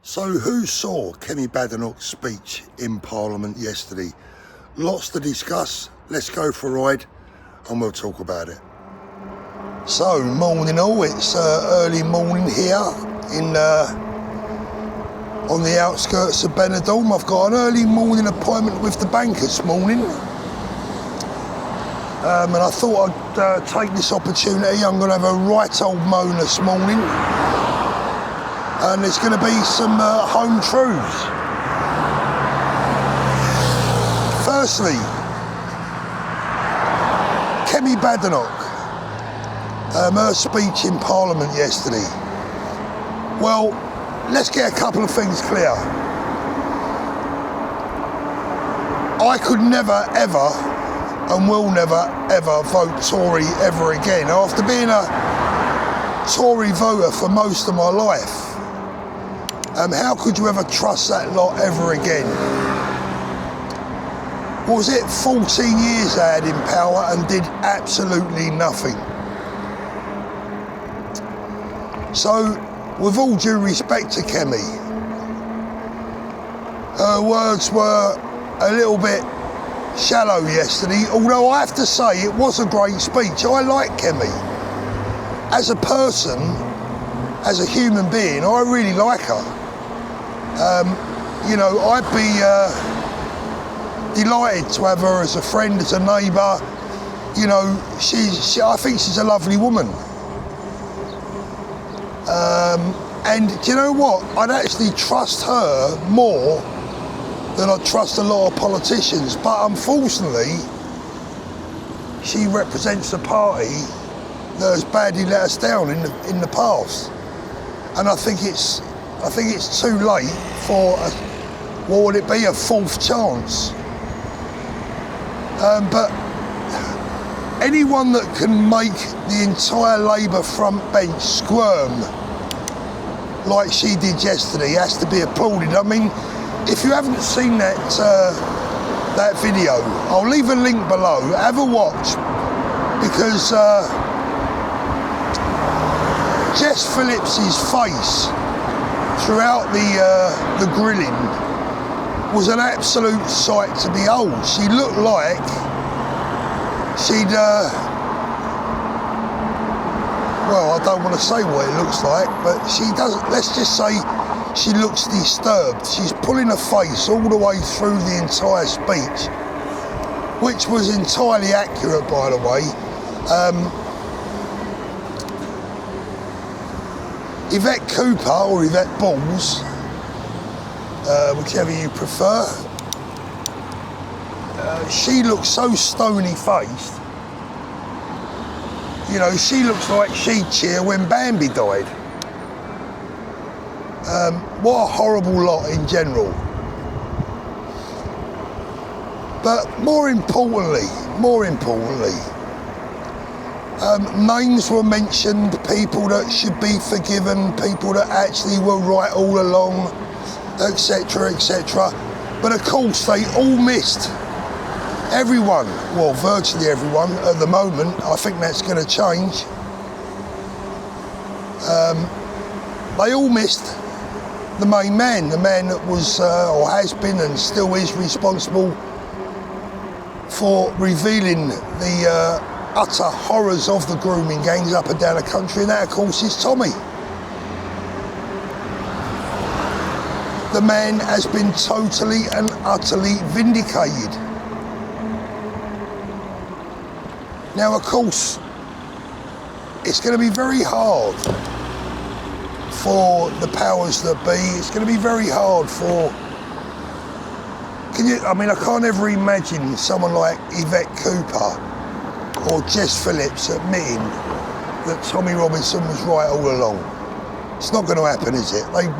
So who saw Kemi Badenoch's speech in Parliament yesterday? Lots to discuss. Let's go for a ride and we'll talk about it. So, morning all, it's early morning here in on the outskirts of Benidorm. I've got an early morning appointment with the bank this morning. And I thought I'd take this opportunity. I'm going to have a right old moan this morning. And there's going to be some home truths. Firstly, Kemi Badenoch, her speech in Parliament yesterday. Well, let's get a couple of things clear. I could never, ever, and will never, ever vote Tory ever again. After being a Tory voter for most of my life, how could you ever trust that lot ever again? What was it, 14 years they had in power and did absolutely nothing. So, with all due respect to Kemi, her words were a little bit shallow yesterday, although I have to say it was a great speech. I like Kemi. As a person, as a human being, I really like her. You know, I'd be delighted to have her as a friend, as a neighbour. You know, I think she's a lovely woman. And do you know what? I'd actually trust her more than I trust a lot of politicians. But unfortunately, she represents a party that has badly let us down in the past. And I think it's too late for what would it be, a fourth chance. But anyone that can make the entire Labour front bench squirm like she did yesterday has to be applauded. I mean, if you haven't seen that video, I'll leave a link below. Have a watch, because Jess Phillips's face throughout the grilling was an absolute sight to behold. She looked like she'd, well, I don't want to say what it looks like, but she doesn't, let's just say she looks disturbed. She's pulling her face all the way through the entire speech, which was entirely accurate, by the way. Yvette Cooper, or Yvette Balls, whichever you prefer, she looks so stony-faced. You know, she looks like she'd cheer when Bambi died. What a horrible lot in general. But more importantly, names were mentioned, people that should be forgiven, people that actually were right all along, etc., etc. But of course, they all missed. Everyone, well, virtually everyone at the moment. I think that's going to change. They all missed the main man, the man that was, or has been and still is responsible for revealing the utter horrors of the grooming gangs up and down the country, and that, of course, is Tommy. The man has been totally and utterly vindicated. Now, of course, it's going to be very hard for the powers that be. It's going to be very hard for... I mean, I can't ever imagine someone like Yvette Cooper or Jess Phillips admitting that Tommy Robinson was right all along. It's not going to happen, is it? They'd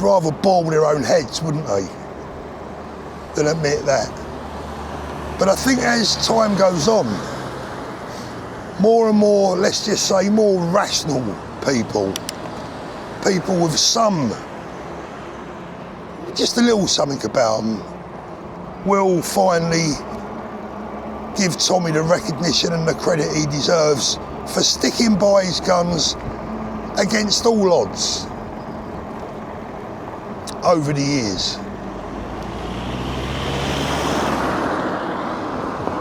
rather ball their own heads, wouldn't they, than admit that. But I think as time goes on, more and more, let's just say, more rational people with some, just a little something about them, will finally give Tommy the recognition and the credit he deserves for sticking by his guns against all odds over the years.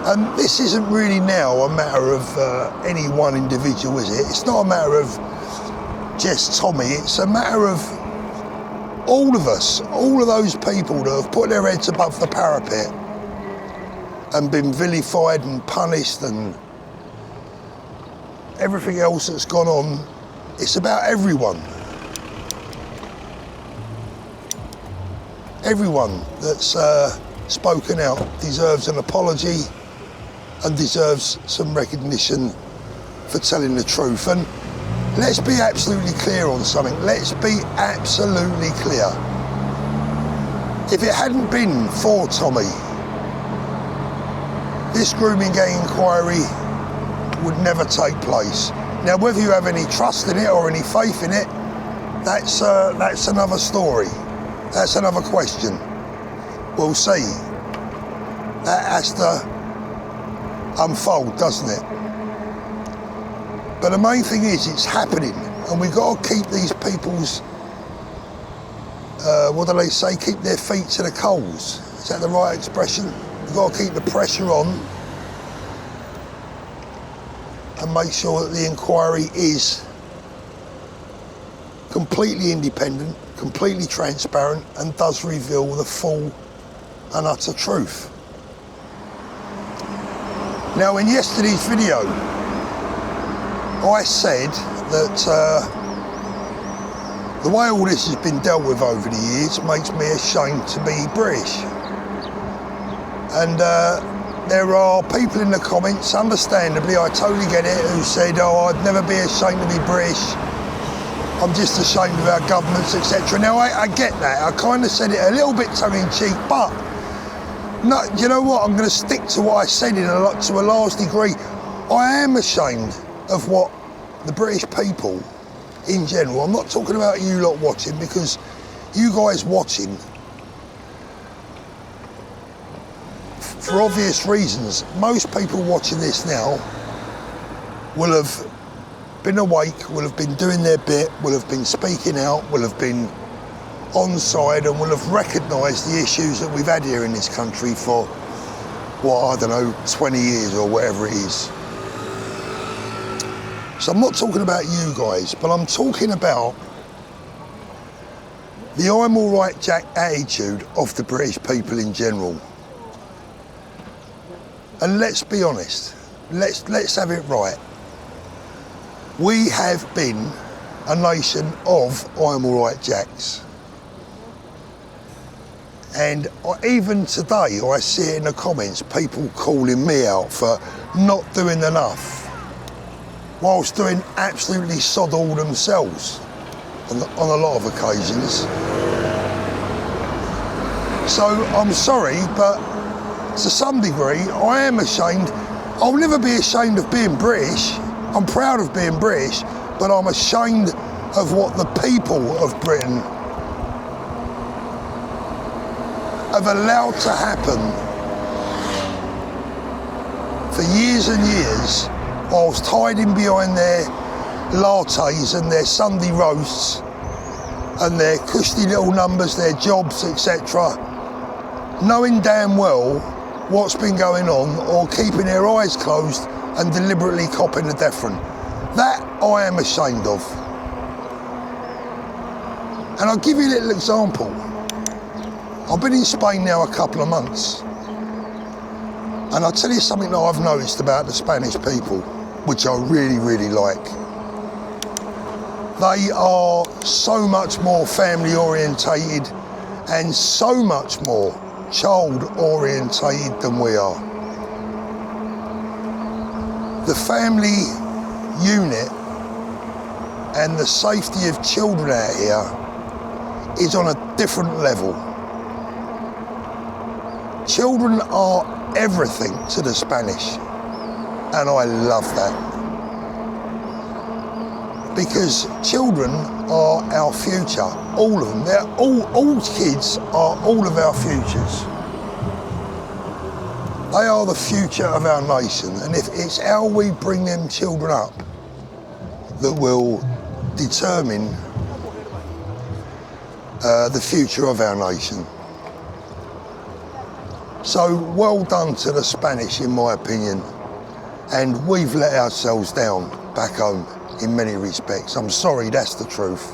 And this isn't really now a matter of any one individual, is it? It's not a matter of just Tommy, it's a matter of all of us, all of those people that have put their heads above the parapet and been vilified and punished and everything else that's gone on. It's about everyone. Everyone that's spoken out deserves an apology and deserves some recognition for telling the truth. And let's be absolutely clear on something. Let's be absolutely clear. If it hadn't been for Tommy, this grooming gang inquiry would never take place. Now, whether you have any trust in it or any faith in it, that's another story. That's another question. We'll see. That has to unfold, doesn't it? But the main thing is, it's happening, and we've got to keep these people's, what do they say, keep their feet to the coals. Is that the right expression? We've got to keep the pressure on and make sure that the inquiry is completely independent, completely transparent, and does reveal the full and utter truth. Now, in yesterday's video, I said that the way all this has been dealt with over the years makes me ashamed to be British. And there are people in the comments, understandably, I totally get it, who said, oh, I'd never be ashamed to be British. I'm just ashamed of our governments, etc. Now, I get that. I kind of said it a little bit tongue-in-cheek, but no, you know what? I'm going to stick to what I said to a large degree. I am ashamed of what the British people in general, I'm not talking about you lot watching, because you guys watching, for obvious reasons, most people watching this now will have been awake, will have been doing their bit, will have been speaking out, will have been on side, and will have recognised the issues that we've had here in this country for, what, I don't know, 20 years or whatever it is. So I'm not talking about you guys, but I'm talking about the I'm all right Jack attitude of the British people in general. And let's be honest, let's have it right. We have been a nation of I'm all right Jacks. And even today, I see it in the comments, people calling me out for not doing enough, whilst doing absolutely sod all themselves on a lot of occasions. So I'm sorry, but to some degree, I am ashamed. I'll never be ashamed of being British. I'm proud of being British, but I'm ashamed of what the people of Britain have allowed to happen for years and years, whilst hiding behind their lattes and their Sunday roasts and their cushy little numbers, their jobs, etc., knowing damn well what's been going on, or keeping their eyes closed and deliberately copying the different. That I am ashamed of. And I'll give you a little example. I've been in Spain now a couple of months, and I'll tell you something that I've noticed about the Spanish people, which I really, really like. They are so much more family orientated and so much more child orientated than we are. The family unit and the safety of children out here is on a different level. Children are everything to the Spanish, and I love that. Because children are our future, all of them. They're all kids are all of our futures. They are the future of our nation, and if it's how we bring them children up that will determine the future of our nation. So well done to the Spanish, in my opinion, and we've let ourselves down back home in many respects. I'm sorry, that's the truth.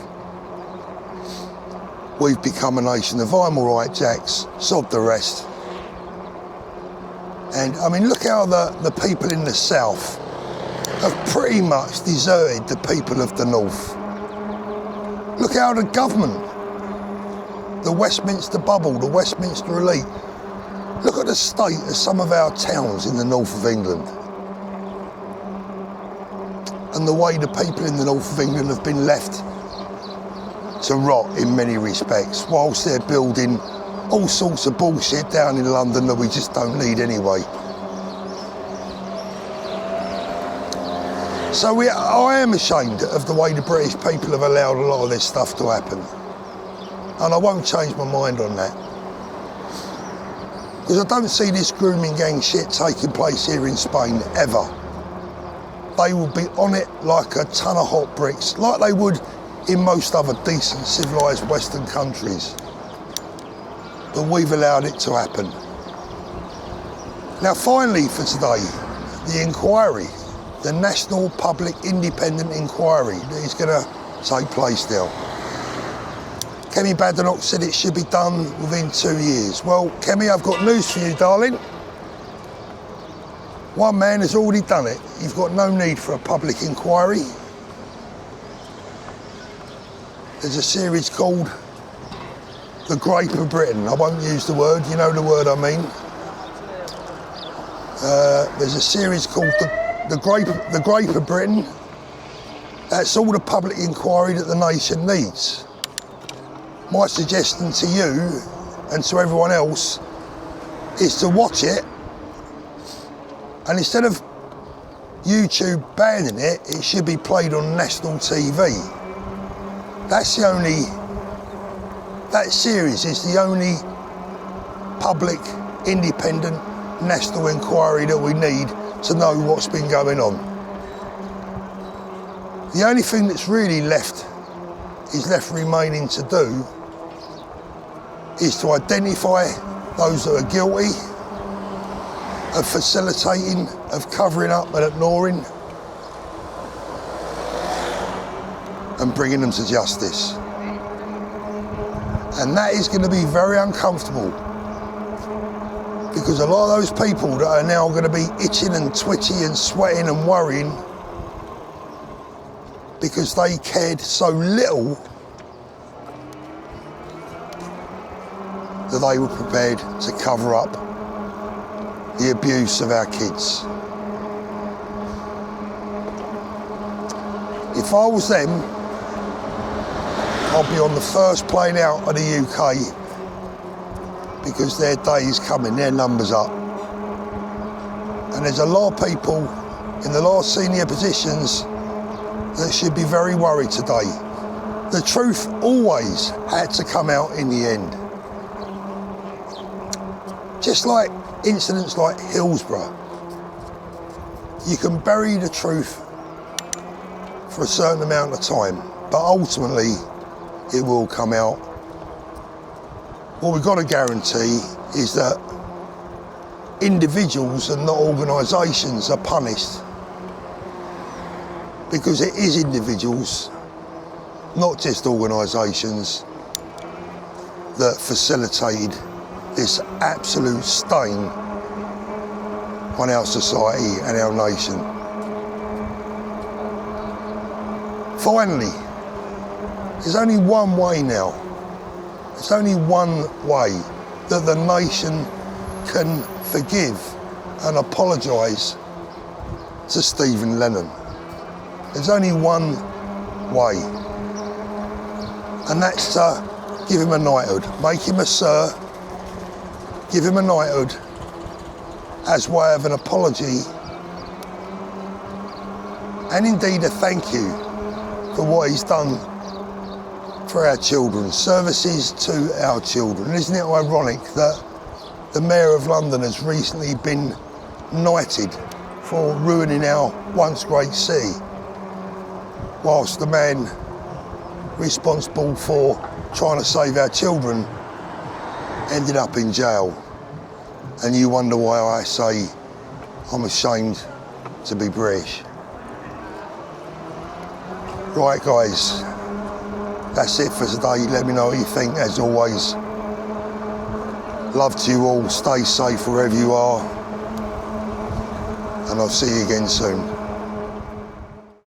We've become a nation of I'm all right, Jacks, sod the rest. And I mean, look how the people in the south have pretty much deserted the people of the north. Look how the government, the Westminster bubble, the Westminster elite, look at the state of some of our towns in the north of England. And the way the people in the north of England have been left to rot in many respects, whilst they're building all sorts of bullshit down in London that we just don't need anyway. So I am ashamed of the way the British people have allowed a lot of this stuff to happen. And I won't change my mind on that. Because I don't see this grooming gang shit taking place here in Spain, ever. They will be on it like a ton of hot bricks, like they would in most other decent, civilised Western countries. But we've allowed it to happen. Now finally for today, the inquiry, the National Public Independent Inquiry that is going to take place now. Kemi Badenoch said it should be done within 2 years. Well, Kemi, I've got news for you, darling. One man has already done it. You've got no need for a public inquiry. There's a series called The Grape of Britain. I won't use the word, you know the word I mean. There's a series called The Grape of Britain. That's all the public inquiry that the nation needs. My suggestion to you and to everyone else is to watch it, and instead of YouTube banning it, it should be played on national TV. That series is the only public, independent, national inquiry that we need to know what's been going on. The only thing that's really left remaining to do is to identify those that are guilty of facilitating, of covering up and ignoring, and bringing them to justice. And that is going to be very uncomfortable, because a lot of those people that are now going to be itching and twitchy and sweating and worrying because they cared so little that they were prepared to cover up the abuse of our kids. If I was them, I'd be on the first plane out of the UK, because their day is coming, their number's up. And there's a lot of people in the last senior positions that should be very worried today. The truth always had to come out in the end. Just like incidents like Hillsborough, you can bury the truth for a certain amount of time, but ultimately it will come out. What we've got to guarantee is that individuals and not organisations are punished, because it is individuals, not just organisations, that facilitated this absolute stain on our society and our nation. Finally, there's only one way now. There's only one way that the nation can forgive and apologise to Stephen Lennon. There's only one way, and that's to give him a knighthood, make him a sir, give him a knighthood as way of an apology, and indeed a thank you for what he's done for our children, services to our children. And isn't it ironic that the Mayor of London has recently been knighted for ruining our once great city, whilst the man responsible for trying to save our children ended up in jail. And you wonder why I say I'm ashamed to be British. Right guys, that's it for today. Let me know what you think as always. Love to you all, stay safe wherever you are, and I'll see you again soon.